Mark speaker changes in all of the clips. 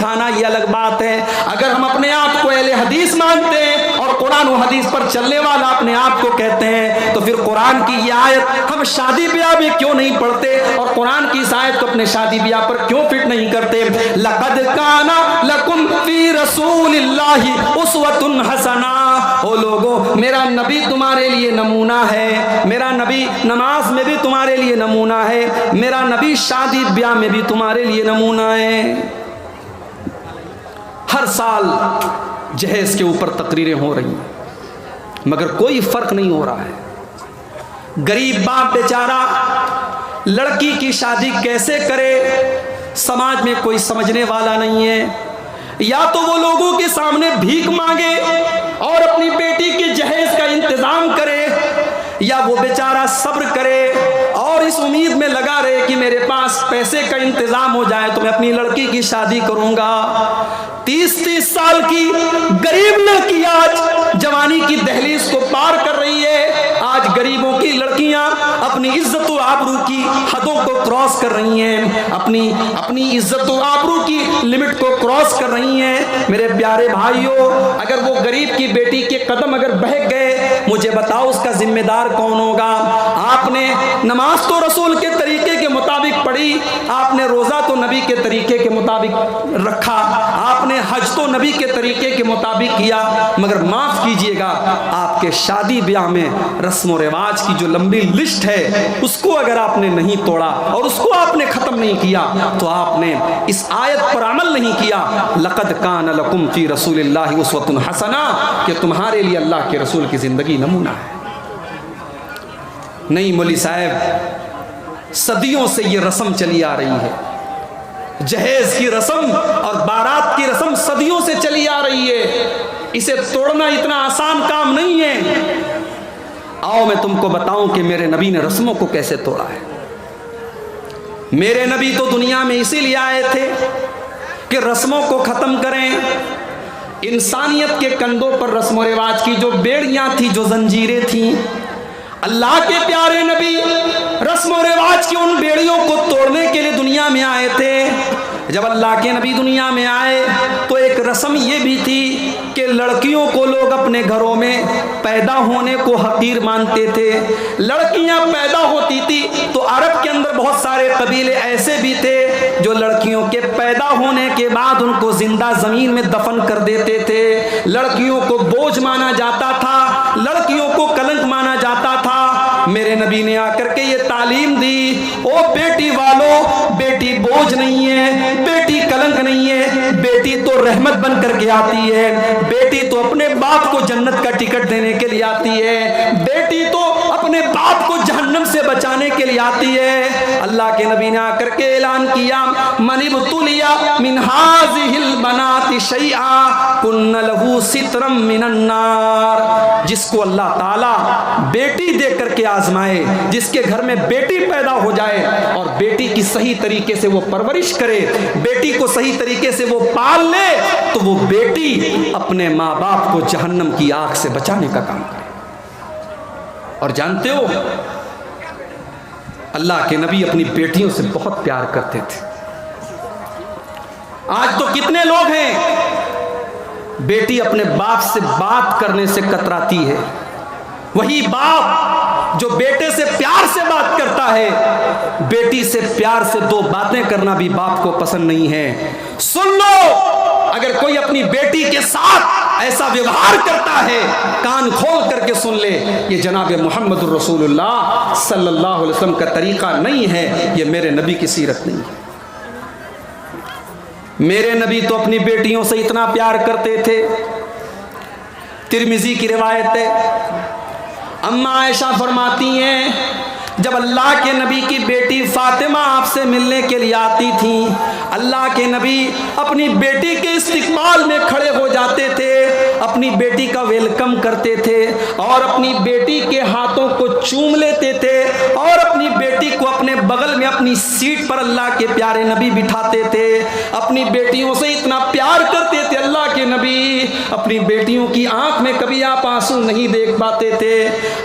Speaker 1: उठाना ये अलग बात है। अगर हम अपने आप को अहले हदीस मानते हैं और कुरान और हदीस पर चलने वाला अपने आप को कहते हैं, तो फिर कुरान की ये आयत हम शादी ब्याह में क्यों नहीं पढ़ते और कुरान की इस आयत को अपने शादी ब्याह पर क्यों फिट नहीं करते? लक़द काना लकुम फी रसूलिल्लाहि उस्वतुन हसना। ओ लोगों, मेरा नबी तुम्हारे लिए नमूना है, मेरा नबी नमाज में भी तुम्हारे लिए नमूना है, मेरा नबी शादी ब्याह में भी तुम्हारे लिए नमूना है। हर साल जहेज के ऊपर तकरीरें हो रही हैं, मगर कोई फर्क नहीं हो रहा है। गरीब बाप बेचारा लड़की की शादी कैसे करे, समाज में कोई समझने वाला नहीं है। या तो वो लोगों के सामने भीख मांगे और अपनी बेटी के जहेज का इंतजाम करे, या वो बेचारा सब्र करे और इस उम्मीद में लगा रहे कि मेरे पास पैसे का इंतजाम हो जाए तो मैं अपनी लड़की की शादी करूंगा। 30-30 साल की गरीब लड़की आज जवानी की दहलीज को पार कर रही है। आज गरीबों की लड़कियां अपनी इज्जत और आबरू की हदों को क्रॉस कर रही हैं, अपनी इज्जत और आबरू की लिमिट को क्रॉस कर रही हैं। मेरे प्यारे भाइयों, अगर वो गरीब की बेटी के कदम अगर बहक गए, मुझे बताओ उसका जिम्मेदार कौन होगा? आपने नमाज तो रसूल के तरीके के मुताबिक पढ़ी, आपने रोजा तो नबी के तरीके के मुताबिक रखा, आपने हज तो नबी के तरीके के मुताबिक किया, मगर माफ कीजिएगा, आपके शादी ब्याह में रस्म और रिवाज की जो लंबी लिस्ट है उसको अगर आपने नहीं तोड़ा और उसको आपने खत्म नहीं किया तो आपने इस आयत पर अमल नहीं किया। लक़द कान लकुम फी रसूलिल्लाहि उस्वतुन हसना, कि तुम्हारे लिए अल्लाह के रसूल की जिंदगी नमूना है। नहीं मौली साहब, सदियों से ये रस्म चली आ रही है, जहेज की रस्म और बारात की रस्म सदियों से चली आ रही है। इसे तोड़ना इतना आसान काम नहीं है। आओ मैं तुमको बताऊं कि मेरे नबी ने रस्मों को कैसे तोड़ा है। मेरे नबी तो दुनिया में इसीलिए आए थे कि रस्मों को खत्म करें। इंसानियत के कंधों पर रस्म रिवाज की जो बेड़ियां थी, जो जंजीरें थी, अल्लाह के प्यारे नबी रस्म रिवाज की उन बेड़ियों को तोड़ने के लिए दुनिया में आए थे। जब अल्लाह के नबी दुनिया में आए तो एक रस्म ये भी थी कि लड़कियों को लोग अपने घरों में पैदा होने को हकीर मानते थे। लड़कियां पैदा होती थी तो अरब के अंदर बहुत सारे कबीले ऐसे भी थे जो लड़कियों के पैदा होने के बाद उनको जिंदा जमीन में दफन कर देते थे। लड़कियों को बोझ माना जाता था, लड़कियों को कलंक माना जाता था। मेरे नबी ने आकर के ये तालीम दी, ओ बेटी वालों, बेटी बोझ नहीं है, बेटी कलंक नहीं है, बेटी तो रहमत बन करके आती है, बेटी तो अपने बाप को जन्नत का टिकट देने के लिए आती है, बेटी तो अपने बाप को जहन्नम से बचाने के लिए आती है। अल्लाह के नबी ने आकर के ऐलान किया, मनिबतुलिया मिन हाज़िहिल बनाति शैआ कुन्न लहू सित्रम मिनन नार। जिसको अल्लाह ताला बेटी दे करके आजमाए, जिसके घर में बेटी पैदा हो जाए और बेटी की सही तरीके से वो परवरिश करे, बेटी को सही तरीके से वो पाल ले, तो वो बेटी अपने माँ बाप को जहन्नम की आग से बचाने का काम करे। और जानते हो, अल्लाह के नबी अपनी बेटियों से बहुत प्यार करते थे। आज तो कितने लोग हैं बेटी अपने बाप से बात करने से कतराती है। वही बाप जो बेटे से प्यार से बात करता है, बेटी से प्यार से दो बातें करना भी बाप को पसंद नहीं है। सुन लो, अगर कोई अपनी बेटी के साथ ऐसा व्यवहार करता है, कान खोल करके सुन ले, ये जनाब मोहम्मद रसूलुल्लाह सल्लल्लाहु अलैहि वसल्लम का तरीका नहीं है, ये मेरे नबी की सीरत नहीं है। मेरे नबी तो अपनी बेटियों से इतना प्यार करते थे। तिरमिजी की रिवायत है, अम्मा आयशा फरमाती हैं, जब अल्लाह के नबी की बेटी फातिमा आपसे मिलने के लिए आती थी, अल्लाह के नबी अपनी बेटी के इस्तिकबाल में खड़े हो जाते थे, अपनी बेटी का वेलकम करते थे और अपनी बेटी के हाथों को चूम लेते थे और अपनी बेटी को अपने बगल में अपनी सीट पर अल्लाह के प्यारे नबी बिठाते थे। अपनी बेटियों से इतना प्यार करते थे अल्लाह के नबी, अपनी बेटियों की आंख में कभी आप आंसू नहीं देख पाते थे।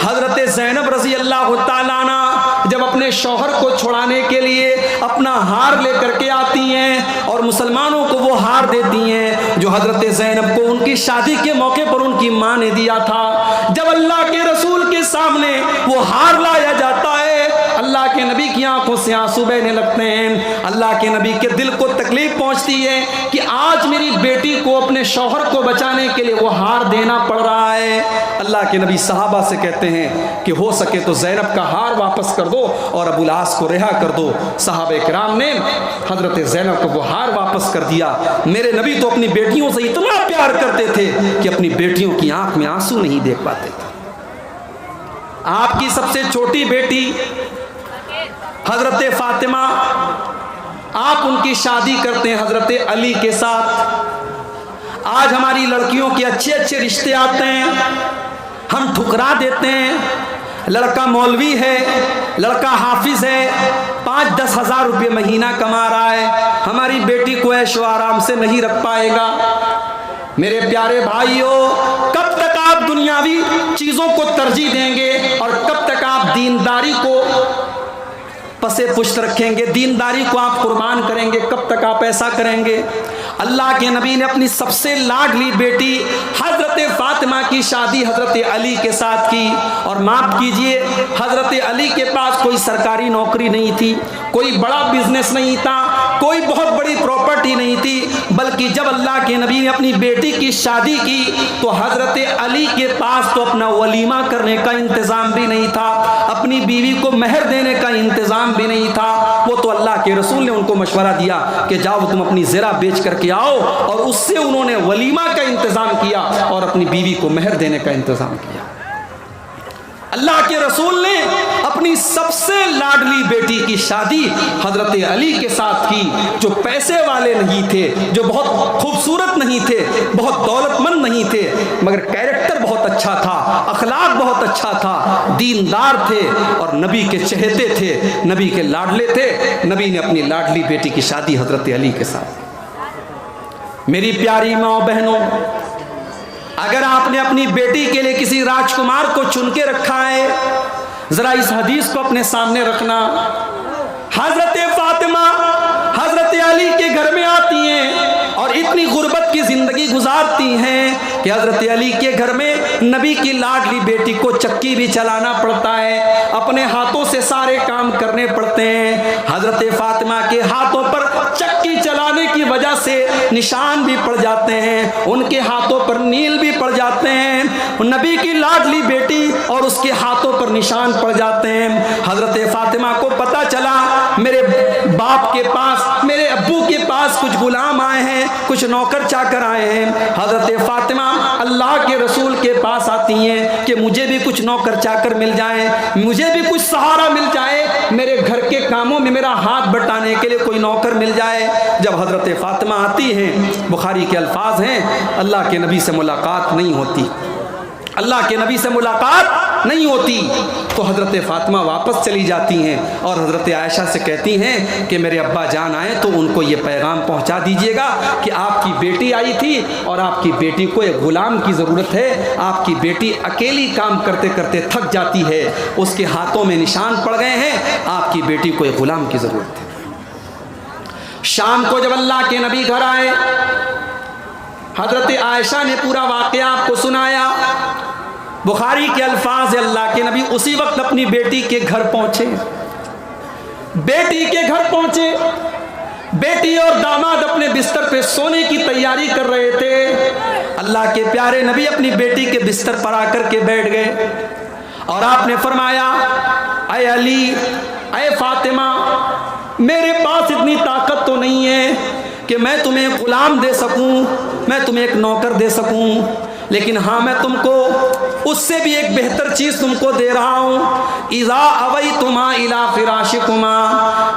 Speaker 1: हजरत ज़ैनब रज़ी अल्लाह तआला अन्हा जब अपने शौहर को छुड़ाने के लिए अपना हार लेकर के आती हैं और मुसलमानों को वो हार देती हैं जो हजरत ज़ैनब को उनकी शादी के मौके पर उनकी माँ ने दिया था, जब अल्लाह के रसूल के सामने वो हार लाया जाता है, अल्लाह के नबी की आंखों से आंसू बहने लगते हैं। अल्लाह के नबी के दिल को तकलीफ पहुंचती है कि आज मेरी बेटी को अपने शौहर को बचाने के लिए वो हार देना पड़ रहा है। अल्लाह के नबी सहाबा से कहते हैं कि हो सके तो ज़ैनब का हार वापस कर दो और अबुल आस को रिहा कर दो। सहाबे किराम ने हजरत ज़ैनब को वो हार वापस कर दिया। मेरे नबी तो अपनी बेटियों से इतना प्यार करते थे कि अपनी बेटियों की आंख में आंसू नहीं देख पाते थे। आपकी सबसे छोटी बेटी हजरत फातिमा, आप उनकी शादी करते हैं हजरत अली के साथ। आज हमारी लड़कियों के अच्छे अच्छे रिश्ते आते हैं, हम ठुकरा देते हैं। लड़का मौलवी है, लड़का हाफिज है, 5-10 हज़ार रुपये महीना कमा रहा है, हमारी बेटी को ऐशो आराम से नहीं रख पाएगा। मेरे प्यारे भाइयों, कब तक आप दुनियावी चीज़ों को तरजीह देंगे और कब तक आप दीनदारी को पसे पुष्ट रखेंगे, दीनदारी को आप कुर्बान करेंगे? कब तक आप ऐसा करेंगे? अल्लाह के नबी ने अपनी सबसे लाडली बेटी हजरत फातिमा की शादी हजरत अली के साथ की। और माफ कीजिए, हजरत अली के पास कोई सरकारी नौकरी नहीं थी, कोई बड़ा बिजनेस नहीं था, कोई बहुत बड़ी प्रॉपर्टी नहीं थी, बल्कि जब अल्लाह के नबी ने अपनी बेटी की शादी की तो हजरत अली के पास तो अपना वलीमा करने का इंतज़ाम भी नहीं था, अपनी बीवी को मेहर देने का इंतज़ाम भी नहीं था। वो तो अल्लाह के रसूल ने उनको मशवरा दिया कि जाओ तुम अपनी ज़रा बेच करके आओ, और उससे उन्होंने वलीमा का इंतज़ाम किया और अपनी बीवी को मेहर देने का इंतज़ाम किया। अल्लाह के रसूल ने अपनी सबसे लाडली बेटी की शादी हजरत अली के साथ की, जो पैसे वाले नहीं थे, जो बहुत खूबसूरत नहीं थे, बहुत दौलतमंद नहीं थे, मगर कैरेक्टर बहुत अच्छा था, अखलाक बहुत अच्छा था, दीनदार थे और नबी के चहेते थे, नबी के लाडले थे। नबी ने अपनी लाडली बेटी की शादी हजरत अली के साथ। मेरी प्यारी माँ बहनों, अगर आपने अपनी बेटी के लिए किसी राजकुमार को चुन के रखा है, जरा इस हदीस को अपने सामने रखना। हजरत फातिमा हजरत अली के घर में आती हैं और इतनी गुर्बत की जिंदगी गुजारती हैं कि हजरत अली के घर में नबी की लाडली बेटी को चक्की भी चलाना पड़ता है, अपने हाथों से सारे काम करने पड़ते हैं। हजरत फातिमा के हाथों पर चक्की चलाने की वजह से निशान भी पड़ जाते हैं, उनके हाथों पर नील भी पड़ जाते हैं। नबी की लाडली बेटी और उसके हाथों पर निशान पड़ जाते हैं। हजरत फातिमा को पता चला मेरे बाप के पास, मेरे अब्बू के पास कुछ गुलाम आए हैं, कुछ नौकर चाकर आए हैं। हजरत फातिमा अल्लाह के रसूल के पास आती हैं कि मुझे भी कुछ नौकर चाकर मिल जाए, मुझे भी कुछ सहारा मिल जाए, मेरे घर के कामों में मेरा हाथ बटाने के लिए कोई नौकर मिल जाए। जब हजरत फातिमा आती हैं, बुखारी के अल्फाज हैं, अल्लाह के नबी से मुलाकात नहीं होती, अल्लाह के नबी से मुलाकात नहीं होती, तो हजरत फातिमा वापस चली जाती हैं और हजरत आयशा से कहती हैं कि मेरे अब्बा जान आए तो उनको ये पैगाम पहुंचा दीजिएगा कि आपकी बेटी आई थी और आपकी बेटी को एक गुलाम की ज़रूरत है, आपकी बेटी अकेली काम करते करते थक जाती है, उसके हाथों में निशान पड़ गए हैं, आपकी बेटी को एक गुलाम की ज़रूरत है। शाम को जब अल्लाह के नबी घर आए, हजरत आयशा ने पूरा वाक़या आपको सुनाया। बुखारी के अल्फाज, अल्लाह के नबी उसी वक्त अपनी बेटी के घर पहुंचे, बेटी के घर पहुंचे, बेटी और दामाद अपने बिस्तर पे सोने की तैयारी कर रहे थे। अल्लाह के प्यारे नबी अपनी बेटी के बिस्तर पर आकर के बैठ गए और आपने फरमाया, ऐ अली, ऐ फातिमा, मेरे पास इतनी ताकत तो नहीं है कि मैं तुम्हें गुलाम दे सकूं, मैं तुम्हें एक नौकर दे सकूं, लेकिन हाँ मैं तुमको उससे भी एक बेहतर चीज़ तुमको दे रहा हूँ। इज़ा अवैतुमा इला फिराशिकुमा,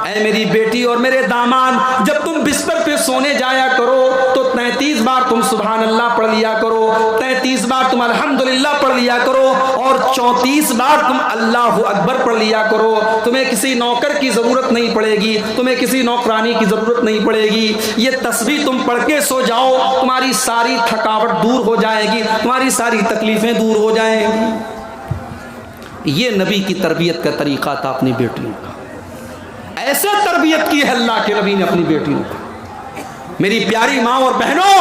Speaker 1: ऐ मेरी बेटी और मेरे दामाद, जब तुम बिस्तर पे सोने जाया करो तो 33 बार तुम सुभान अल्लाह पढ़ लिया करो, 33 बार तुम अल्हम्दुलिल्लाह पढ़ लिया करो और 34 बार तुम अल्लाहु अकबर पढ़ लिया करो। तुम्हें किसी नौकर की ज़रूरत नहीं पड़ेगी, तुम्हें किसी नौकरानी की ज़रूरत नहीं पड़ेगी। ये तस्बीह तुम पढ़ के सो जाओ, तुम्हारी सारी थकावट दूर हो जाएगी, तुम्हारी सारी तकलीफ़ें दूर हो जाएंगी। ये नबी की तरबियत का तरीक़ा था अपनी बेटियों का। ऐसे तरबियत की है अल्लाह के नबी ने अपनी बेटियों का। मेरी प्यारी माँ और बहनों,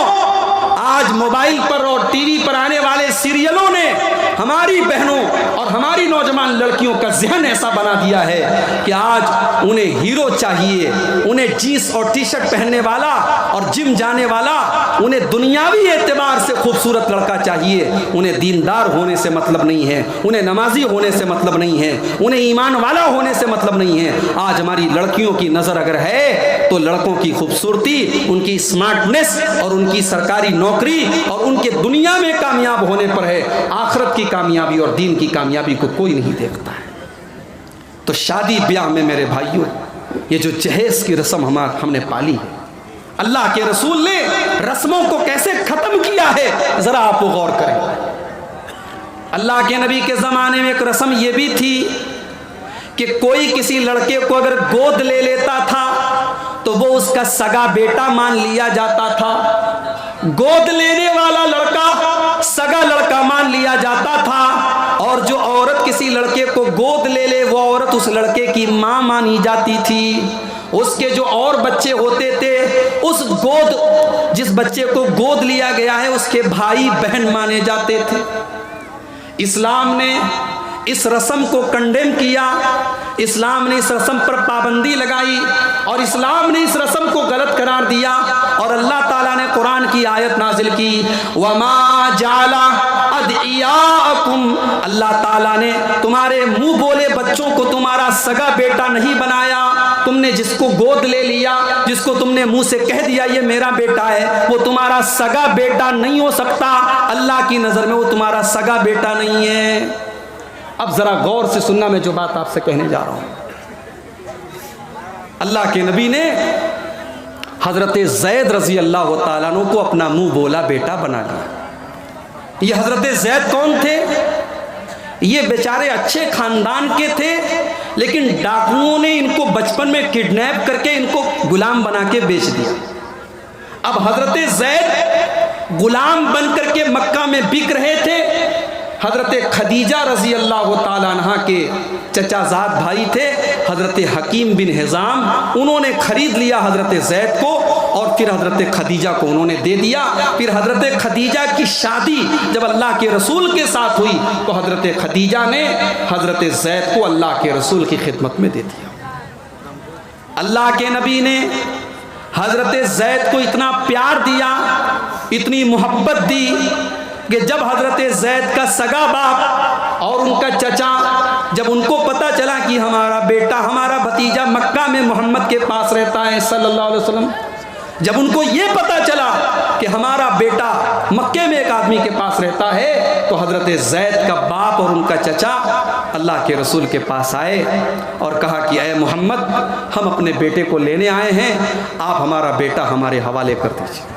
Speaker 1: आज मोबाइल पर और टीवी पर आने वाले सीरियलों ने हमारी बहनों और हमारी नौजवान लड़कियों का ज़हन ऐसा बना दिया है कि आज उन्हें हीरो चाहिए, उन्हें जीन्स और टी शर्ट पहनने वाला और जिम जाने वाला, उन्हें दुनियावी एतबार से खूबसूरत लड़का चाहिए। उन्हें दीनदार होने से मतलब नहीं है, उन्हें नमाजी होने से मतलब नहीं है, उन्हें ईमान वाला होने से मतलब नहीं है। आज हमारी लड़कियों की नज़र अगर है तो लड़कों की खूबसूरती, उनकी स्मार्टनेस और उनकी सरकारी नौकरी और उनके दुनिया में कामयाब होने पर है। आखिरत की कामयाबी और दीन की कामयाबी को कोई नहीं देखता है। तो शादी ब्याह में मेरे भाइयों, ये जो जहेज की रस्म हमने पाली है, अल्लाह के रसूल ने रस्मों को कैसे खत्म किया है जरा आप गौर करें। अल्लाह के नबी के ज़माने में एक रस्म ये भी थी कि कोई किसी लड़के को अगर गोद ले लेता था तो वो उसका सगा बेटा मान लिया जाता था। गोद लेने वाला लड़का सगा लड़का मान लिया जाता था, और जो औरत किसी लड़के को गोद ले ले वो औरत उस लड़के की माँ मानी जाती थी। उसके जो और बच्चे होते थे, जिस बच्चे को गोद लिया गया है उसके भाई बहन माने जाते थे। इस्लाम ने इस रस्म को कंडेम किया, इस्लाम ने इस रस्म पर पाबंदी लगाई और इस्लाम ने इस रस्म को गलत करार दिया। और अल्लाह ताला ने कुरान की आयत नाजिल की, वमा जाला अदियाकुम, अल्लाह ताला ने तुम्हारे मुंह बोले बच्चों को तुम्हारा सगा बेटा नहीं बनाया। तुमने जिसको गोद ले लिया, जिसको तुमने मुंह से कह दिया ये मेरा बेटा है, वो तुम्हारा सगा बेटा नहीं हो सकता। अल्लाह की नज़र में वो तुम्हारा सगा बेटा नहीं है। अब जरा गौर से सुनना, मैं जो बात आपसे कहने जा रहा हूं। अल्लाह के नबी ने हजरत ज़ैद रजी अल्लाह तआला अन्हु को अपना मुंह बोला बेटा बना लिया। ये हजरत ज़ैद कौन थे? ये बेचारे अच्छे खानदान के थे, लेकिन डाकुओं ने इनको बचपन में किडनैप करके इनको गुलाम बना के बेच दिया। अब हजरत ज़ैद गुलाम बन करके मक्का में बिक रहे थे। हजरत खदीजा रजी अल्लाह ताला अन्हा के चचाजाद भाई थे हजरत हकीम बिन हिजाम, उन्होंने खरीद लिया हजरत ज़ैद को और फिर हजरत खदीजा को उन्होंने दे दिया। फिर हजरत खदीजा की शादी जब अल्लाह के रसूल के साथ हुई तो हजरत खदीजा ने हजरत ज़ैद को अल्लाह के रसूल की खिदमत में दे दिया। अल्लाह के नबी ने हजरत ज़ैद को इतना प्यार दिया, इतनी मोहब्बत दी कि जब हजरत ज़ैद का सगा बाप और उनका चचा, जब उनको पता चला कि हमारा बेटा, हमारा भतीजा मक्का में मोहम्मद के पास रहता है सल्लल्लाहु अलैहि वसल्लम, जब उनको ये पता चला कि हमारा बेटा मक्के में एक आदमी के पास रहता है, तो हजरत ज़ैद का बाप और उनका चचा अल्लाह के रसूल के पास आए और कहा कि ऐ मोहम्मद, हम अपने बेटे को लेने आए हैं, आप हमारा बेटा हमारे हवाले कर दीजिए।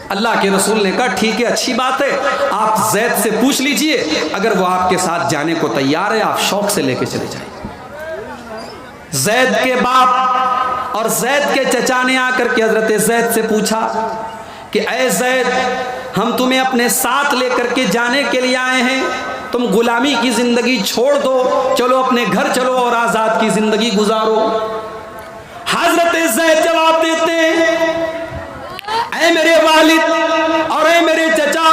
Speaker 1: अल्लाह के रसूल ने कहा ठीक है, अच्छी बात है, आप ज़ैद से पूछ लीजिए, अगर वो आपके साथ जाने को तैयार है आप शौक से लेके चले जाइए। ज़ैद के बाप और ज़ैद के चचा ने आकर के हजरत ज़ैद से पूछा कि ऐ ज़ैद, हम तुम्हें अपने साथ लेकर के जाने के लिए आए हैं, तुम गुलामी की ज़िंदगी छोड़ दो, चलो अपने घर चलो और आज़ाद की ज़िंदगी गुजारो। हजरत ज़ैद जवाब देते हैं, ऐ मेरे वालिद और ऐ मेरे चचा,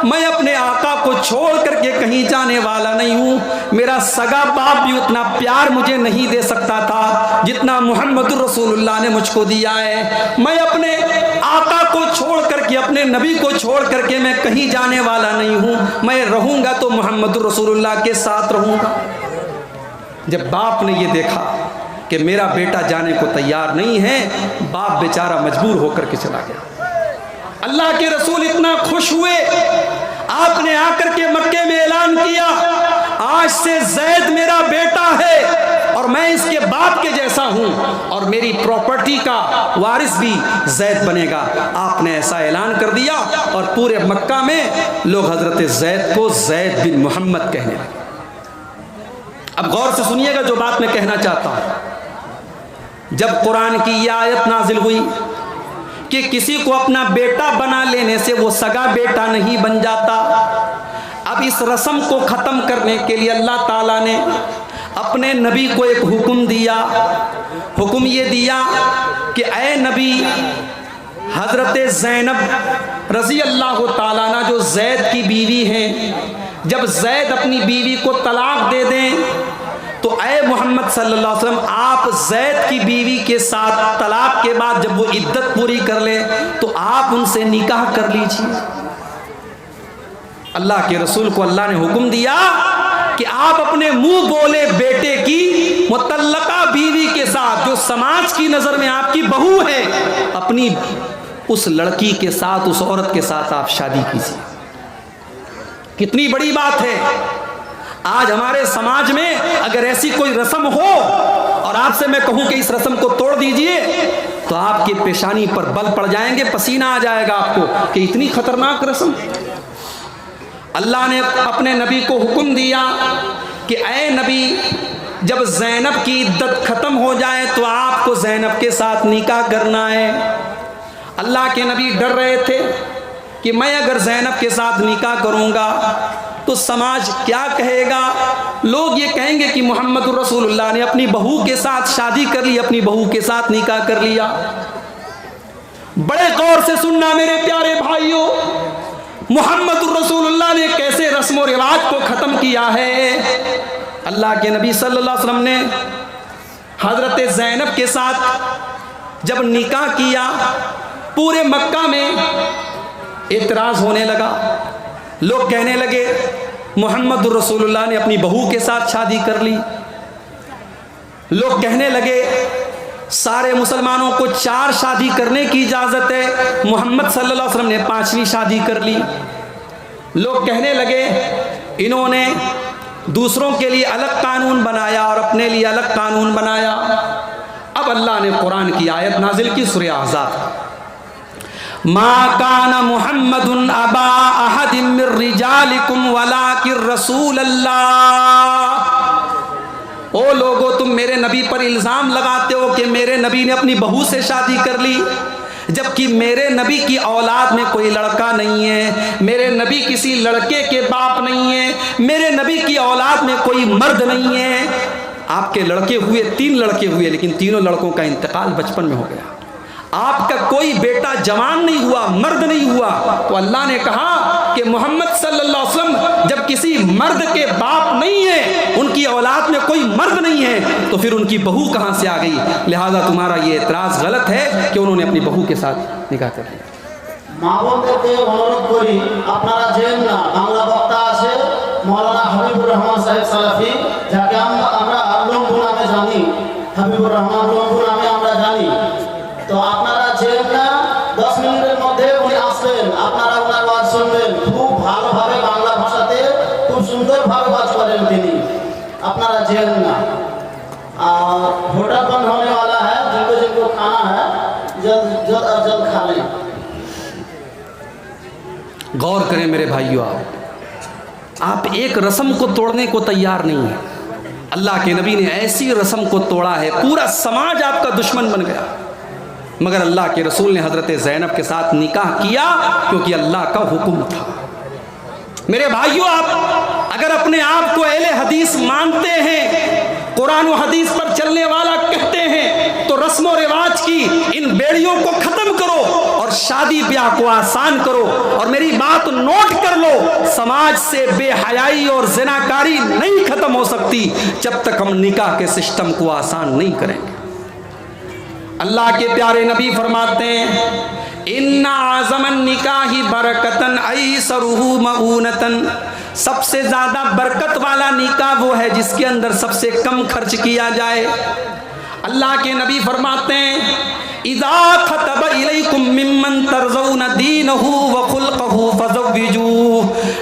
Speaker 1: मैं अपने आका को छोड़ करके कहीं जाने वाला नहीं हूँ। मेरा सगा बाप भी उतना प्यार मुझे नहीं दे सकता था जितना मोहम्मद रसूलुल्लाह ने मुझको दिया है। मैं अपने आका को छोड़ करके, अपने नबी को छोड़ करके मैं कहीं जाने वाला नहीं हूँ। मैं रहूँगा तो मोहम्मद रसूलुल्लाह के साथ रहूँगा। जब बाप ने ये देखा कि मेरा बेटा जाने को तैयार नहीं है, बाप बेचारा मजबूर होकर के चला गया। अल्लाह के रसूल इतना खुश हुए, आपने आकर के मक्के में ऐलान किया, आज से ज़ैद मेरा बेटा है और मैं इसके बाप के जैसा हूँ और मेरी प्रॉपर्टी का वारिस भी ज़ैद बनेगा। आपने ऐसा ऐलान कर दिया और पूरे मक्का में लोग हजरत ज़ैद को ज़ैद बिन मोहम्मद कहने लगे। अब गौर से सुनिएगा जो बात मैं कहना चाहता हूँ। जब कुरान की यह आयत नाजिल हुई कि किसी को अपना बेटा बना लेने से वो सगा बेटा नहीं बन जाता, अब अब इस रस्म को ख़त्म करने के लिए अल्लाह ताला ने अपने नबी को एक हुक्म दिया। हुक्म ये दिया कि ऐ नबी, हज़रत ज़ैनब रज़ी अल्लाह ताला अन्हा जो ज़ैद की बीवी हैं, जब ज़ैद अपनी बीवी को तलाक दे दें तो ऐ मोहम्मद सल्लल्लाहु अलैहि वसल्लम आप ज़ैद की बीवी के साथ तलाक के बाद जब वो इद्दत पूरी कर ले तो आप उनसे निकाह कर लीजिए। अल्लाह के रसूल को अल्लाह ने हुक्म दिया कि आप अपने मुंह बोले बेटे की मुतल्लका बीवी के साथ, जो समाज की नज़र में आपकी बहू है, अपनी उस लड़की के साथ, उस औरत के साथ आप शादी कीजिए। कितनी बड़ी बात है। आज हमारे समाज में अगर ऐसी कोई रस्म हो और आपसे मैं कहूं कि इस रस्म को तोड़ दीजिए तो आपकी पेशानी पर बल पड़ जाएंगे, पसीना आ जाएगा आपको कि इतनी खतरनाक रस्म। अल्लाह ने अपने नबी को हुक्म दिया कि ऐ नबी, जब ज़ैनब की इद्दत ख़त्म हो जाए तो आपको ज़ैनब के साथ निकाह करना है। अल्लाह के नबी डर रहे थे कि मैं अगर ज़ैनब के साथ निकाह करूँगा तो समाज क्या कहेगा। लोग ये कहेंगे कि मोहम्मद रसूलुल्लाह ने अपनी बहू के साथ शादी कर ली, अपनी बहू के साथ निकाह कर लिया। बड़े गौर से सुनना मेरे प्यारे भाइयों, मोहम्मद रसूलुल्लाह ने कैसे रस्म और रिवाज को ख़त्म किया है। अल्लाह के नबी सल्लल्लाहु अलैहि वसल्लम ने हज़रत ज़ैनब के साथ जब निकाह किया, पूरे मक्का में एतराज़ होने लगा। लोग कहने लगे मोहम्मद रसूलुल्लाह ने अपनी बहू के साथ शादी कर ली। लोग कहने लगे सारे मुसलमानों को 4 शादी करने की इजाज़त है, मोहम्मद सल्लल्लाहु अलैहि वसल्लम ने 5वीं शादी कर ली। लोग कहने लगे इन्होंने दूसरों के लिए अलग कानून बनाया और अपने लिए अलग कानून बनाया। अब अल्लाह ने कुरान की आयत नाजिल की, सूरह अहज़ाब, मा काना मुहम्मदुन अबा अहदिम मिर रिजालिकुम वलाकिर रसूलल्लाह। ओ लोगो, तुम मेरे नबी पर इल्ज़ाम लगाते हो कि मेरे नबी ने अपनी बहू से शादी कर ली, जबकि मेरे नबी की औलाद में कोई लड़का नहीं है, मेरे नबी किसी लड़के के बाप नहीं है, मेरे नबी की औलाद में कोई मर्द नहीं है। आपके लड़के हुए 3 लड़के हुए, लेकिन तीनों लड़कों का इंतकाल बचपन में हो गया। आपका कोई बेटा जवान नहीं हुआ, मर्द नहीं हुआ। तो अल्लाह ने कहा कि मोहम्मद सल्लल्लाहु अलैहि वसल्लम जब किसी मर्द के बाप नहीं है, उनकी औलाद में कोई मर्द नहीं है, तो फिर उनकी बहू कहाँ से आ गई। लिहाजा तुम्हारा ये एतराज़ गलत है कि उन्होंने अपनी बहू के साथ निकाह कर लिया।
Speaker 2: মা বোনদেরকে অনুরোধ করি, আপনারা জেন না, বাংলা বক্তা আছে মৌলানা হাবিবুর রহমান সাহেব সালাফি, যাকে আমরা লম্বু নামে জানি, হাবিবুর রহমান লম্বু নামে আমরা জানি। তো আপনারা জেন না, 10 মিনিটের মধ্যে উনি আসবেন, আপনারা ওনার ওয়াজ শুনবেন। খুব ভালোভাবে বাংলা ভাষাতে খুব সুন্দরভাবে ওয়াজ করেন তিনি, আপনারা জেন না। और होटल बंद होने वाला है, जिनको जिनको खाना है जल्द खा लें।
Speaker 1: गौर करें मेरे भाइयों, आप एक रस्म को तोड़ने को तैयार नहीं है। अल्लाह के नबी ने ऐसी रस्म को तोड़ा है, पूरा समाज आपका दुश्मन बन गया, मगर अल्लाह के रसूल ने हज़रत ज़ैनब के साथ निकाह किया क्योंकि अल्लाह का हुक्म था। मेरे भाइयों, आप अगर अपने आप को अहले हदीस मानते हैं, कुरान व हदीस पर चलने वाला कहते हैं, तो रस्म और रिवाज की इन बेड़ियों को ख़त्म करो और शादी ब्याह को आसान करो। और मेरी बात नोट कर लो, समाज से बेहयाई और ज़िनाकारी नहीं ख़त्म हो सकती जब तक हम निकाह के सिस्टम को आसान नहीं करेंगे। अल्लाह के प्यारे नबी फरमाते हैं इन्ना आज़मन निकाही बरकतन ऐसरुहु मऊनतन, सबसे ज़्यादा बरकत वाला निकाह वो है जिसके अंदर सबसे कम खर्च किया जाए। अल्लाह के नबी फरमाते हैं इज़ा खतब इलैकुम मिम्मन तरज़ौन दीनहु व खुल्क़हु फज़व्विजूह,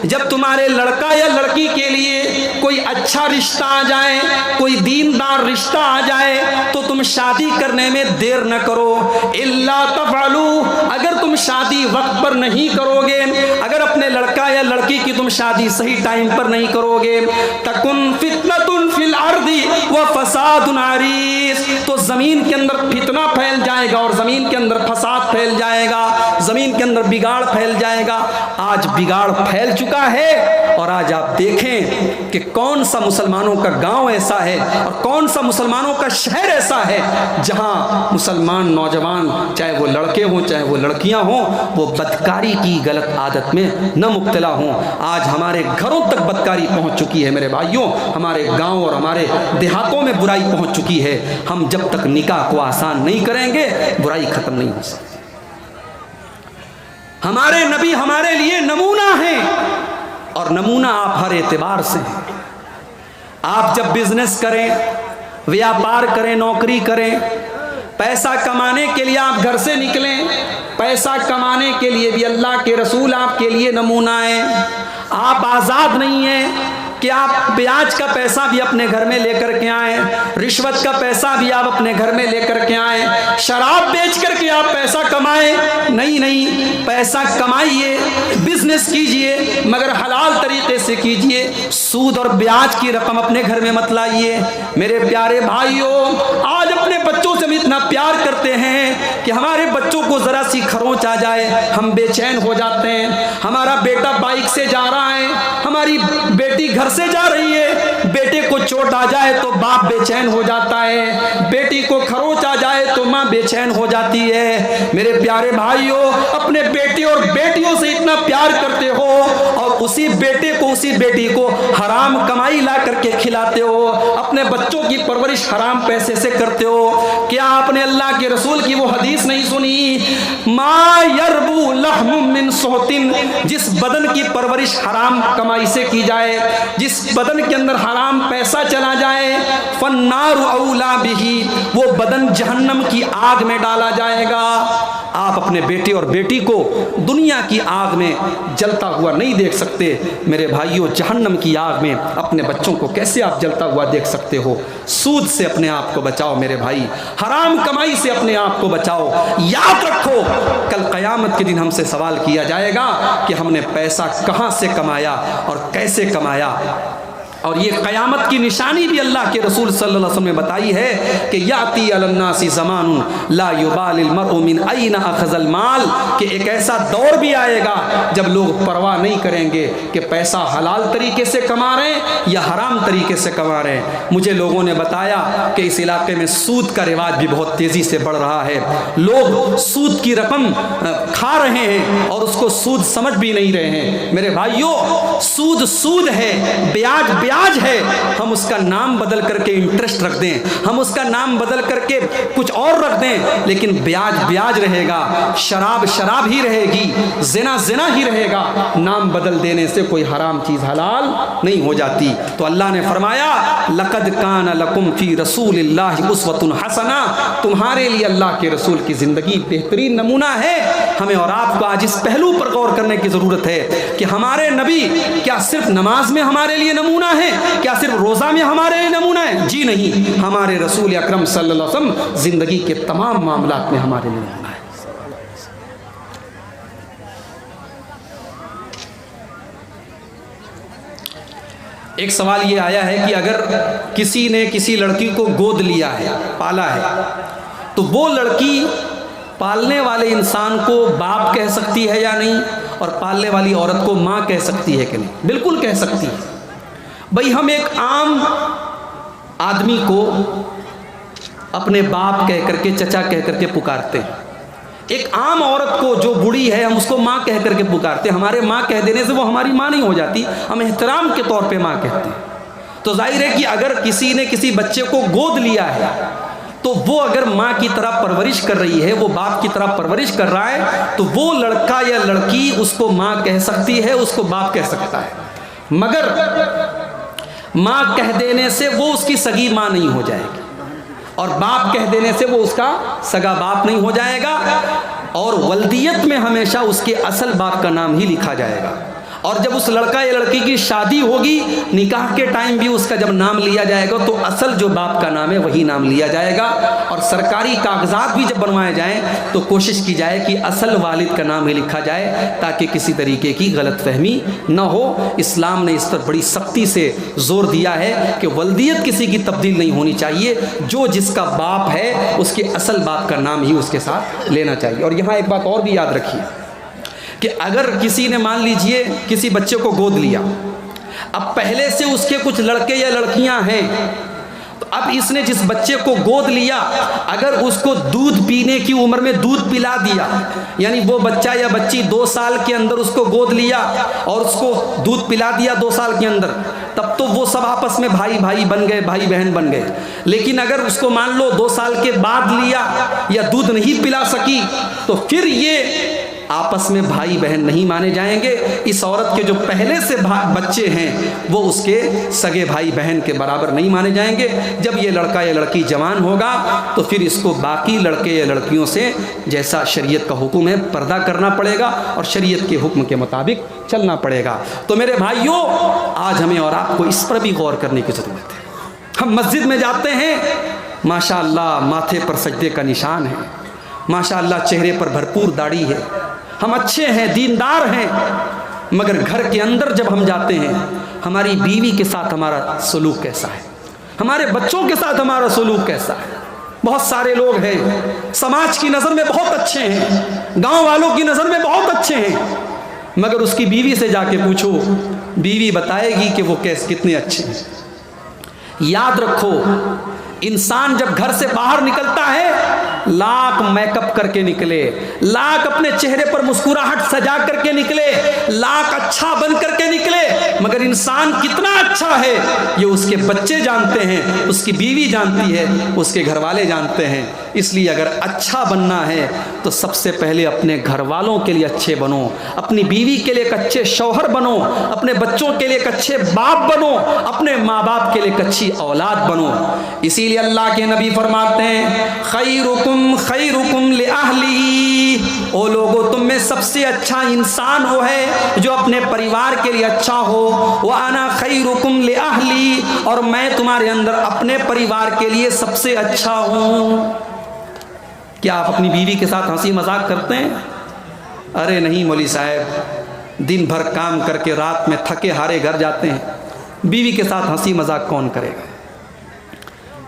Speaker 1: जब तुम्हारे लड़का या लड़की के लिए कोई अच्छा रिश्ता आ जाए, कोई दीनदार रिश्ता आ जाए, तो तुम शादी करने में देर न करो। इल्ला तफ़अलू, अगर तुम शादी वक्त पर नहीं करोगे, अगर अपने लड़का या लड़की की तुम शादी सही टाइम पर नहीं करोगे, तकुन फितनतुन फिल अर्दी व फसादुन अरीस, तो ज़मीन के अंदर फितना फैल जाएगा और ज़मीन के अंदर फसाद फैल जाएगा, ज़मीन के अंदर बिगाड़ फैल जाएगा। आज बिगाड़ फैल चुका है और आज आप देखें कि कौन सा मुसलमानों का गांव ऐसा है और कौन सा मुसलमानों का शहर ऐसा है जहां मुसलमान नौजवान, चाहे वो लड़के हों चाहे वो लड़कियां हों, वो बदकारी की गलत आदत में न मुब्तला हों। आज हमारे घरों तक बदकारी पहुंच चुकी है मेरे भाइयों, हमारे गांव और हमारे देहातों में बुराई पहुंच चुकी है। हम जब तक निकाह को आसान नहीं करेंगे बुराई खत्म नहीं हो सकती। हमारे नबी हमारे लिए नमूना है और नमूना आप हर एतबार से हैं। आप जब बिजनेस करें, व्यापार करें, नौकरी करें, पैसा कमाने के लिए आप घर से निकलें, पैसा कमाने के लिए भी अल्लाह के रसूल आपके लिए नमूना है। आप आज़ाद नहीं हैं कि आप ब्याज का पैसा भी अपने घर में लेकर के आए, रिश्वत का पैसा भी आप अपने घर में लेकर के आए, शराब बेच करके आप पैसा कमाएं। नहीं नहीं, पैसा कमाइए, बिजनेस कीजिए, मगर हलाल तरीके से कीजिए। सूद और ब्याज की रकम अपने घर में मत लाइए। मेरे प्यारे भाइयों, आज अपने बच्चों से हम इतना प्यार करते हैं कि हमारे बच्चों को जरा सी खरोंच आ जाए हम बेचैन हो जाते हैं। हमारा बेटा बाइक से जा रहा है, हमारी बेटी घर से जा रही है, बेटे को चोट आ जाए तो बाप बेचैन हो जाता है, बेटी को खरोच आ जाए तो माँ बेचैन हो जाती है। मेरे प्यारे भाइयों, अपने बेटे और बेटियों से इतना प्यार करते हो और उसी बेटे को, उसी बेटी को हराम कमाई ला करके खिलाते हो, अपने बच्चों की परवरिश हराम पैसे से करते हो। क्या आपने अल्लाह के रसूल की वो हदीस नहीं सुनी, मा यरबू लहमुम मिन सोहतिन, जिस बदन की परवरिश हराम कमाई से की जाए, जिस बदन के अंदर हराम पैसा चला जाए, फन्नारु औला बिही, वो बदन जहन्नम की आग में डाला जाएगा। आप अपने बेटे और बेटी को दुनिया की आग में जलता हुआ नहीं देख सकते। मेरे भाइयों, जहन्नम की आग में अपने बच्चों को कैसे आप जलता हुआ देख सकते हो? सूद से अपने आप को बचाओ मेरे भाई, हराम कमाई से अपने आप को बचाओ। याद रखो, कल क़यामत के दिन हमसे सवाल किया जाएगा कि हमने पैसा कहाँ से कमाया और कैसे कमाया। और ये क़यामत की निशानी भी अल्लाह के रसूल सल्लल्लाहु अलैहि वसल्लम ने बताई है कि याती अलन्नासी ज़मानुन ला युबालिल मरउ मिन अयना अख़ज़ल माल, कि एक ऐसा दौर भी आएगा जब लोग परवाह नहीं करेंगे कि पैसा हलाल तरीके से कमा रहे हैं या हराम तरीके से कमा रहे हैं। मुझे लोगों ने बताया कि इस इलाके में सूद का रिवाज भी बहुत तेज़ी से बढ़ रहा है। लोग सूद की रकम खा रहे हैं और उसको सूद समझ भी नहीं रहे हैं। मेरे भाइयों, सूद सूद है, ब्याज ब्याज है। हम उसका नाम बदल करके इंटरेस्ट रख दें, हम उसका नाम बदल करके कुछ और रख दें, लेकिन ब्याज ब्याज रहेगा, शराब शराब ही रहेगी, ज़िना ज़िना ही रहेगा। नाम बदल देने से कोई हराम चीज़ हलाल नहीं हो जाती। तो अल्लाह ने फरमाया, लक़द कान लकुम फ़ी रसूलिल्लाहि उस्वतुन हसना, तुम्हारे लिए अल्लाह के रसूल की ज़िंदगी बेहतरीन नमूना है। हमें और आपको आज इस पहलू पर गौर करने की ज़रूरत है कि हमारे नबी क्या सिर्फ नमाज में हमारे लिए नमूना है, क्या सिर्फ रोज़ा में हमारे लिए नमूना है? जी नहीं, हमारे रसूल अकरम सल्लल्लाहु अलैहि वसल्लम ज़िंदगी के तमाम मामलात में हमारे लिए नमूना है। एक सवाल ये आया है कि अगर किसी ने किसी लड़की को गोद लिया है, पाला है, तो वो लड़की पालने वाले इंसान को बाप कह सकती है या नहीं, और पालने वाली औरत को माँ कह सकती है कि नहीं? बिल्कुल कह सकती है। भाई, हम एक आम आदमी को अपने बाप कह करके, चचा कह करके पुकारते हैं। एक आम औरत को जो बूढ़ी है हम उसको माँ कह करके पुकारते हैं। हमारे माँ कह देने से वो हमारी माँ नहीं हो जाती, हम एहतराम के तौर पे माँ कहते हैं। तो जाहिर है कि अगर किसी ने किसी बच्चे को गोद लिया है तो वो अगर माँ की तरह परवरिश कर रही है, वो बाप की तरह परवरिश कर रहा है, तो वो लड़का या लड़की उसको माँ कह सकती है, उसको बाप कह सकता है। मगर माँ कह देने से वो उसकी सगी माँ नहीं हो जाएगी और बाप कह देने से वो उसका सगा बाप नहीं हो जाएगा। और वल्दियत में हमेशा उसके असल बाप का नाम ही लिखा जाएगा और जब उस लड़का या लड़की की शादी होगी, निकाह के टाइम भी उसका जब नाम लिया जाएगा तो असल जो बाप का नाम है वही नाम लिया जाएगा। और सरकारी कागजात भी जब बनवाए जाएं तो कोशिश की जाए कि असल वालिद का नाम ही लिखा जाए, ताकि किसी तरीके की गलतफहमी न हो। इस्लाम ने इस पर बड़ी सख्ती से जोर दिया है कि वल्दियत किसी की तब्दील नहीं होनी चाहिए, जो जिसका बाप है उसके असल बाप का नाम ही उसके साथ लेना चाहिए। और यहाँ एक बात और भी याद रखिए कि अगर किसी ने मान लीजिए किसी बच्चे को गोद लिया, अब पहले से उसके कुछ लड़के या लड़कियां हैं, तो अब इसने जिस बच्चे को गोद लिया अगर उसको दूध पीने की उम्र में दूध पिला दिया, यानी वो बच्चा या बच्ची 2 साल के अंदर उसको गोद लिया और उसको दूध पिला दिया 2 साल के अंदर, तब तो वो सब आपस में भाई भाई बन गए, भाई बहन बन गए। लेकिन अगर उसको मान लो 2 साल के बाद लिया या दूध नहीं पिला सकी, तो फिर ये आपस में भाई बहन नहीं माने जाएंगे। इस औरत के जो पहले से बच्चे हैं वो उसके सगे भाई बहन के बराबर नहीं माने जाएंगे। जब ये लड़का या लड़की जवान होगा तो फिर इसको बाकी लड़के या लड़कियों से जैसा शरीयत का हुक्म है पर्दा करना पड़ेगा और शरीयत के हुक्म के मुताबिक चलना पड़ेगा। तो मेरे भाइयों, आज हमें और आपको इस पर भी गौर करने की ज़रूरत है। हम मस्जिद में जाते हैं, माशाअल्लाह माथे पर सजदे का निशान है, माशाअल्लाह चेहरे पर भरपूर दाढ़ी है, हम अच्छे हैं, दीनदार हैं, मगर घर के अंदर जब हम जाते हैं हमारी बीवी के साथ हमारा सलूक कैसा है, हमारे बच्चों के साथ हमारा सलूक कैसा है। बहुत सारे लोग हैं समाज की नज़र में बहुत अच्छे हैं, गांव वालों की नज़र में बहुत अच्छे हैं, मगर उसकी बीवी से जाके पूछो, बीवी बताएगी कि वो कितने अच्छे हैं। याद रखो, इंसान जब घर से बाहर निकलता है लाख मेकअप करके निकले, लाख अपने चेहरे पर मुस्कुराहट सजा करके निकले, लाख अच्छा बन करके निकले, मगर इंसान कितना अच्छा है ये उसके बच्चे जानते हैं, उसकी बीवी जानती है, उसके घर वाले जानते हैं। इसलिए अगर अच्छा बनना है तो सबसे पहले अपने घर वालों के लिए अच्छे बनो, अपनी बीवी के लिए एक अच्छे शौहर बनो, अपने बच्चों के लिए एक अच्छे बाप बनो, अपने माँ बाप के लिए एक अच्छी औलाद बनो। इसीलिए अल्लाह के नबी फरमाते हैं, खैरुकुम लिअहलिही, ओ लोगों तुम में सबसे अच्छा इंसान वो है जो अपने परिवार के लिए अच्छा हो। व अना खैरुकुम लिअहली, और मैं तुम्हारे अंदर अपने परिवार के लिए सबसे अच्छा हूँ। क्या आप अपनी बीवी के साथ हंसी मजाक करते हैं? अरे नहीं मौली साहब, दिन भर काम करके रात में थके हारे घर जाते हैं, बीवी के साथ हंसी मजाक कौन करेगा?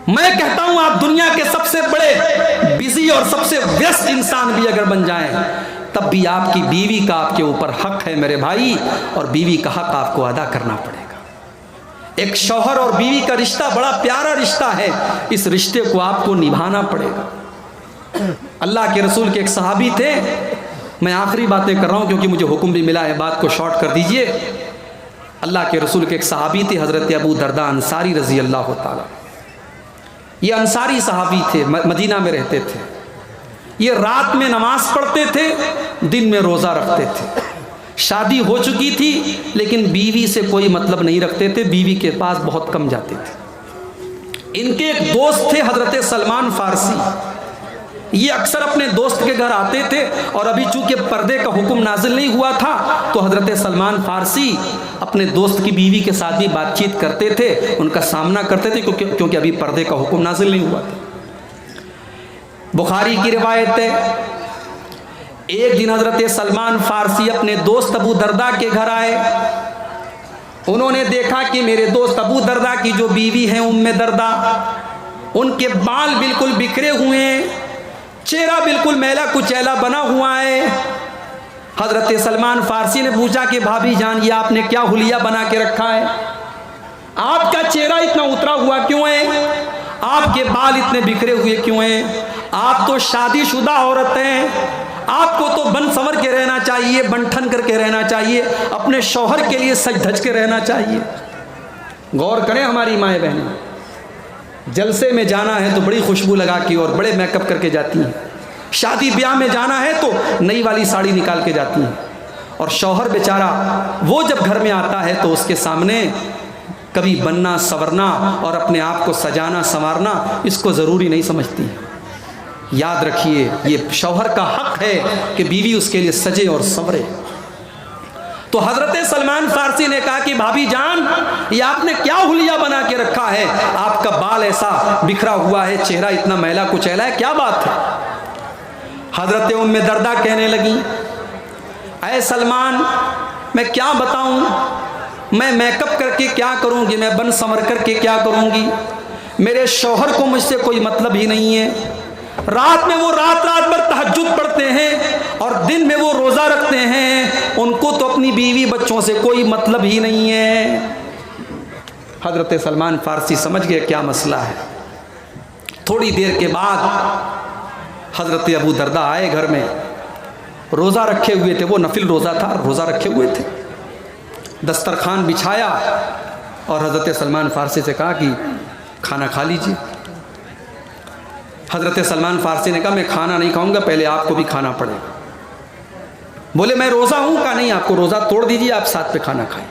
Speaker 1: मैं कहता हूं आप दुनिया के सबसे बड़े बिजी और सबसे व्यस्त इंसान भी अगर बन जाएं, तब भी आपकी बीवी का आपके ऊपर हक है मेरे भाई, और बीवी का हक आपको अदा करना पड़ेगा। एक शौहर और बीवी का रिश्ता बड़ा प्यारा रिश्ता है, इस रिश्ते को आपको निभाना पड़ेगा। अल्लाह के रसूल के एक सहाबी थे, मैं आखिरी बातें कर रहा हूं क्योंकि मुझे हुक्म भी मिला है, बात को शॉर्ट कर दीजिए। अल्लाह के रसूल के एक सहाबी थे हज़रत अबू दरदा अंसारी रज़ी अल्लाह ताला। ये अंसारी सहाबी थे, मदीना में रहते थे। ये रात में नमाज पढ़ते थे, दिन में रोज़ा रखते थे। शादी हो चुकी थी लेकिन बीवी से कोई मतलब नहीं रखते थे, बीवी के पास बहुत कम जाते थे। इनके एक दोस्त थे हज़रत सलमान फ़ारसी, ये अक्सर अपने दोस्त के घर आते थे, और अभी चूंकि पर्दे का हुक्म नाजिल नहीं हुआ था तो हज़रत सलमान फ़ारसी अपने दोस्त की बीवी के साथ भी बातचीत करते थे, उनका सामना करते थे, क्योंकि अभी पर्दे का हुक्म नाजिल नहीं हुआ था। बुखारी की रिवायत है, एक दिन हज़रत सलमान फ़ारसी अपने दोस्त अबू दरदा के घर आए। उन्होंने देखा कि मेरे दोस्त अबू दरदा की जो बीवी है उम्मे दरदा, उनके बाल बिल्कुल बिखरे हुए हैं, चेहरा बिल्कुल मैला कुचैला बना हुआ है। हज़रत सलमान फ़ारसी ने पूछा कि भाभी जान, ये आपने क्या हुलिया बना के रखा है? आपका चेहरा इतना उतरा हुआ क्यों है? आपके बाल इतने बिखरे हुए क्यों हैं? आप तो शादीशुदा औरत हैं, आपको तो बन संवर के रहना चाहिए, बनठन करके रहना चाहिए, अपने शौहर के लिए सज धज के रहना चाहिए। गौर करें हमारी माएँ बहनें, जलसे में जाना है तो बड़ी खुशबू लगा के और बड़े मेकअप करके जाती हैं, शादी ब्याह में जाना है तो नई वाली साड़ी निकाल के जाती हैं, और शौहर बेचारा वो जब घर में आता है तो उसके सामने कभी बनना संवरना और अपने आप को सजाना संवारना इसको ज़रूरी नहीं समझती। याद रखिए, ये शौहर का हक है कि बीवी उसके लिए सजे और संवरे। तो हजरत सलमान फारसी ने कहा कि भाभी जान, ये आपने क्या हुलिया बना के रखा है, आपका बाल ऐसा बिखरा हुआ है, चेहरा इतना मैला कुचैला है, क्या बात है। हजरत उम्मे दर्दा कहने लगी, ऐ सलमान मैं क्या बताऊं, मैं मेकअप करके क्या करूंगी, मैं बन संवर करके क्या करूंगी, मेरे शौहर को मुझसे कोई मतलब ही नहीं है। रात में वो रात भर तहज्जुद पढ़ते हैं और दिन में वो रोज़ा रखते हैं, उनको तो अपनी बीवी बच्चों से कोई मतलब ही नहीं है। हजरत सलमान फारसी समझ गए क्या मसला है। थोड़ी देर के बाद हजरत अबू दरदा आए घर में, रोज़ा रखे हुए थे, वो नफिल रोज़ा था, रोज़ा रखे हुए थे। दस्तरखान बिछाया और हजरत सलमान फारसी से कहा कि खाना खा लीजिए। हजरत सलमान फारसी ने कहा मैं खाना नहीं खाऊंगा, पहले आपको भी खाना पड़ेगा। बोले मैं रोज़ा हूँ, कहा नहीं आपको रोज़ा तोड़ दीजिए, आप साथ पे खाना खाएं।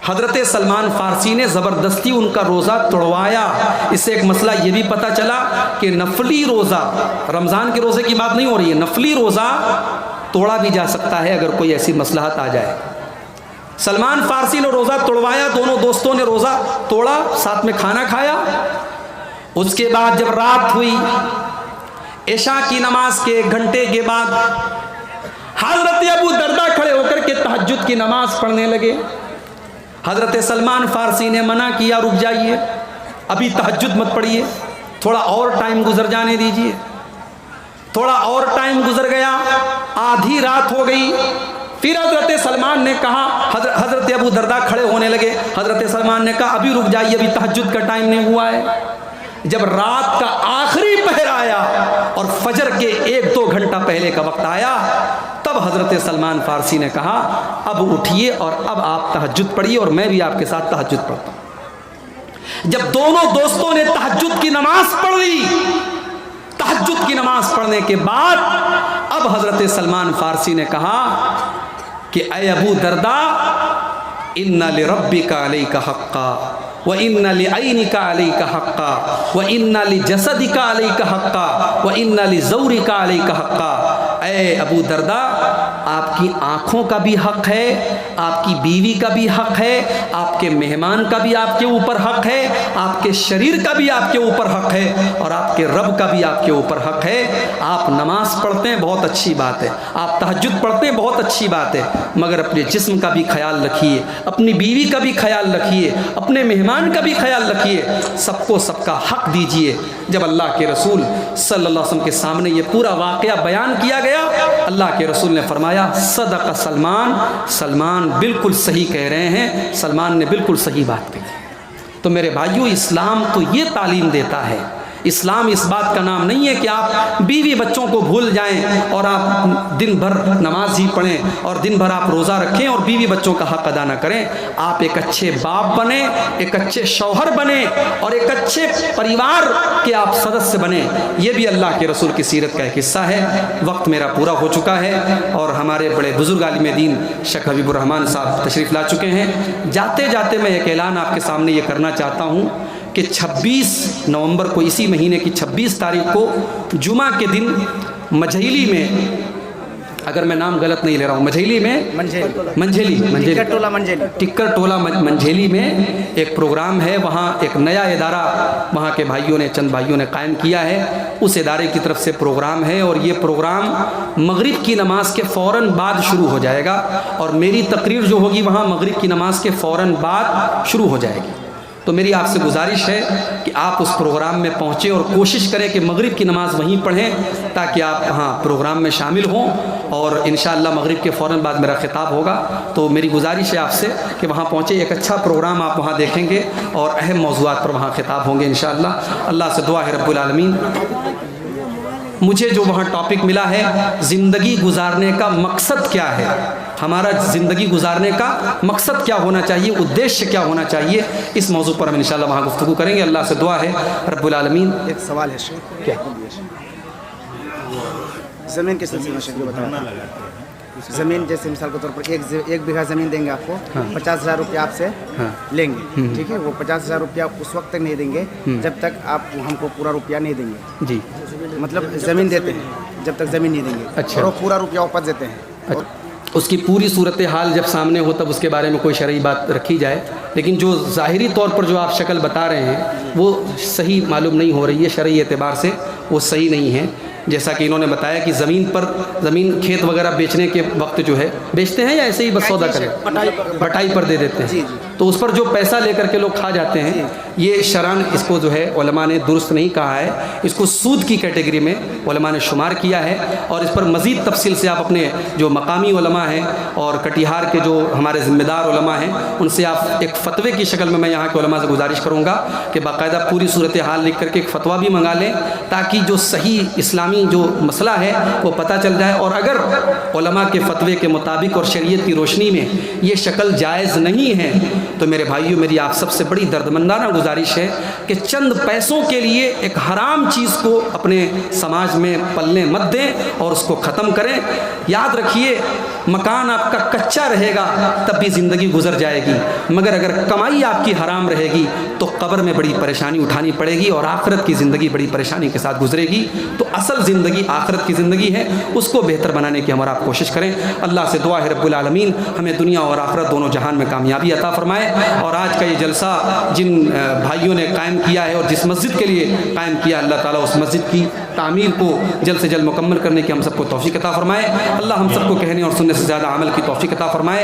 Speaker 1: हजरत सलमान फारसी ने ज़बरदस्ती उनका रोज़ा तोड़वाया। इससे एक मसला ये भी पता चला कि नफली रोज़ा, रमज़ान के रोज़े की बात नहीं हो रही है, नफली रोज़ा तोड़ा भी जा सकता है अगर कोई ऐसी मसलहत आ जाए। सलमान फारसी ने रोज़ा तोड़वाया, दोनों दोस्तों ने रोज़ा तोड़ा, साथ में खाना खाया। उसके बाद जब रात हुई, इशा की नमाज के 1 घंटे के बाद हजरत अबू दरदा खड़े होकर के तहज्जुद की नमाज पढ़ने लगे। हजरत सलमान फारसी ने मना किया, रुक जाइए, अभी तहज्जुद मत पढ़िए, थोड़ा और टाइम गुजर जाने दीजिए। थोड़ा और टाइम गुजर गया, आधी रात हो गई। फिर हजरत सलमान ने कहा, हजरत अबू दरदा खड़े होने लगे। हजरत सलमान ने कहा अभी रुक जाइए, अभी तहज्जुद का टाइम नहीं हुआ है। जब रात का आखिरी पहर आया और फजर के 1-2 घंटा पहले का वक्त आया, तब हजरत सलमान फारसी ने कहा अब उठिए और अब आप तहज्जुद पढ़िए और मैं भी आपके साथ तहज्जुद पढ़ता हूं। जब दोनों दोस्तों ने तहज्जुद की नमाज पढ़ ली, तहज्जुद की नमाज पढ़ने के बाद अब हजरत सलमान फारसी ने कहा कि ऐ अबू दरदा, इन्ना लिरब्बिका अलैका हक्का व इन्ना लिअयनिका अलैका हक्का व इन्ना लिजसदिका अलैका हक्का व इन्ना लिज़ौरिका अलैका हक्का। ऐ अबू दरदा, आपकी आँखों का भी हक है, आपकी बीवी का भी हक है, आपके मेहमान का भी आपके ऊपर हक है, आपके शरीर का भी आपके ऊपर हक है और आपके रब का भी आपके ऊपर हक है। आप नमाज पढ़ते हैं बहुत अच्छी बात है, आप तहज्जुद पढ़ते हैं बहुत अच्छी बात है, मगर अपने जिस्म का भी ख्याल रखिए, अपनी बीवी का भी ख्याल रखिए, अपने मेहमान का भी ख्याल रखिए, सबको सबका हक दीजिए। जब अल्लाह के रसूल सल्लल्लाहु अलैहि वसल्लम के सामने ये पूरा वाक़या बयान किया गया, अल्लाह के रसूल ने फरमाया सदक़ सलमान, सलमान बिल्कुल सही कह रहे हैं, सलमान ने बिल्कुल सही बात कही। तो मेरे भाइयों, इस्लाम तो ये तालीम देता है, इस्लाम इस बात का नाम नहीं है कि आप बीवी बच्चों को भूल जाएं और आप दिन भर नमाज ही पढ़ें और दिन भर आप रोज़ा रखें और बीवी बच्चों का हक अदा ना करें। आप एक अच्छे बाप बने, एक अच्छे शौहर बने और एक अच्छे परिवार के आप सदस्य बने। ये भी अल्लाह के रसूल की सीरत का एक हिस्सा है। वक्त मेरा पूरा हो चुका है और हमारे बड़े बुजुर्ग आलिम दीन शेख हबीबुर रहमान साहब तशरीफ़ ला चुके हैं। जाते जाते मैं एक ऐलान आपके सामने ये करना चाहता हूँ कि 26 नवंबर को, इसी महीने की 26 तारीख को जुमा के दिन मझैली में, अगर मैं नाम गलत नहीं ले रहा हूँ, मझैली में मंझेली टिक्कर टोला मंझेली में एक प्रोग्राम है। वहाँ एक नया इदारा वहाँ के भाइयों ने, चंद भाइयों ने कायम किया है। उस इदारे की तरफ से प्रोग्राम है और ये प्रोग्राम मगरिब की नमाज के फ़ौरन बाद शुरू हो जाएगा और मेरी तकरीर जो होगी वहाँ मगरिब की नमाज के फ़ौरन बाद शुरू हो जाएगी। तो मेरी आपसे गुजारिश है कि आप उस प्रोग्राम में पहुँचें और कोशिश करें कि मगरिब की नमाज़ वहीं पढ़ें ताकि आप वहाँ प्रोग्राम में शामिल हों और इंशाअल्लाह मगरिब के फ़ौरन बाद मेरा खिताब होगा। तो मेरी गुजारिश है आपसे कि वहाँ पहुँचे, एक अच्छा प्रोग्राम आप वहाँ देखेंगे और अहम मौज़ूआत पर वहाँ खिताब होंगे इंशाअल्लाह। अल्लाह से दुआ है रब्बुल आलमीन, मुझे जो वहाँ टॉपिक मिला है ज़िंदगी गुजारने का मकसद क्या है, हमारा ज़िंदगी गुजारने का मकसद क्या होना चाहिए, उद्देश्य क्या होना चाहिए, इस मौजू पर हम इंशाअल्लाह वहाँ गुफ्तगू करेंगे। अल्लाह से दुआ है रब्बुल आलमीन।
Speaker 3: एक सवाल है क्या, ज़मीन के सिलसिले में शेख बताना, ज़मीन जैसे मिसाल के तौर पर एक बीघा ज़मीन देंगे आपको, 50,000 रुपया आपसे लेंगे, ठीक है। वो 50,000 रुपया उस वक्त तक नहीं देंगे जब तक आप हमको पूरा रुपया नहीं देंगे जी। मतलब ज़मीन देते हैं जब तक ज़मीन नहीं देंगे। अच्छा। और वो पूरा रुपया वापस देते हैं।
Speaker 1: उसकी पूरी सूरत हाल जब सामने हो तब उसके बारे में कोई शरई बात रखी जाए, लेकिन जो ज़ाहिरी तौर पर जो आप शक्ल बता रहे हैं वो सही मालूम नहीं हो रही है, शरई एतबार से वो सही नहीं है। जैसा कि इन्होंने बताया कि ज़मीन खेत वगैरह बेचने के वक्त जो है बेचते हैं या ऐसे ही बस सौदा करें, बटाई पर दे देते हैं, तो उस पर जो पैसा लेकर के लोग खा जाते हैं, ये शरअन इसको जो है उलमा ने दुरुस्त नहीं कहा है, इसको सूद की कैटेगरी में उलमा ने शुमार किया है। और इस पर मज़ीद तफसील से आप अपने जो मकामी उलमा हैं और कटिहार के जो हमारे ज़िम्मेदार उलमा हैं उनसे आप एक फ़तवे की शक्ल में, मैं यहाँ के उलमा से गुजारिश करूँगा कि बाकायदा पूरी सूरत हाल लिख करके एक फ़तवा भी मंगा लें, ताकि जो सही इस्लामी जो मसला है वो पता चल जाए। और अगर उलमा के फ़तवे के मुताबिक और शरीयत की रोशनी में ये शक्ल जायज़ नहीं है, तो मेरे भाइयों मेरी आप सबसे बड़ी दर्दमंदाना गुजारिश है कि चंद पैसों के लिए एक हराम चीज़ को अपने समाज में पलने मत दें और उसको ख़त्म करें। याद रखिए, मकान आपका कच्चा रहेगा तब भी ज़िंदगी गुजर जाएगी, मगर अगर कमाई आपकी हराम रहेगी तो कब्र में बड़ी परेशानी उठानी पड़ेगी और आखिरत की ज़िंदगी बड़ी परेशानी के साथ गुजरेगी। तो असल ज़िंदगी आखिरत की ज़िंदगी है, उसको बेहतर बनाने की हमारा आप कोशिश करें। अल्लाह से दुआ है रब्बुल आलमीन हमें दुनिया और आखिरत दोनों जहान में कामयाबी अता फरमाए। और आज का ये जलसा जिन भाइयों ने कायम किया है और जिस मस्जिद के लिए कायम किया, अल्लाह ताला उस मस्जिद की तामीर को जल्द से जल्द मुकम्मल करने की हम सबको तौफीक अता फरमाए। अल्लाह हम सबको कहने और सुनने से ज़्यादा अमल की तौफीक अता फरमाए।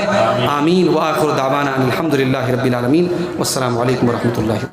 Speaker 1: आमीन व आखिर दावाना अल्हम्दुलिल्लाहि रब्बिल आलमीन। वस्सलामु अलैकुम व रहमतुल्लाहि।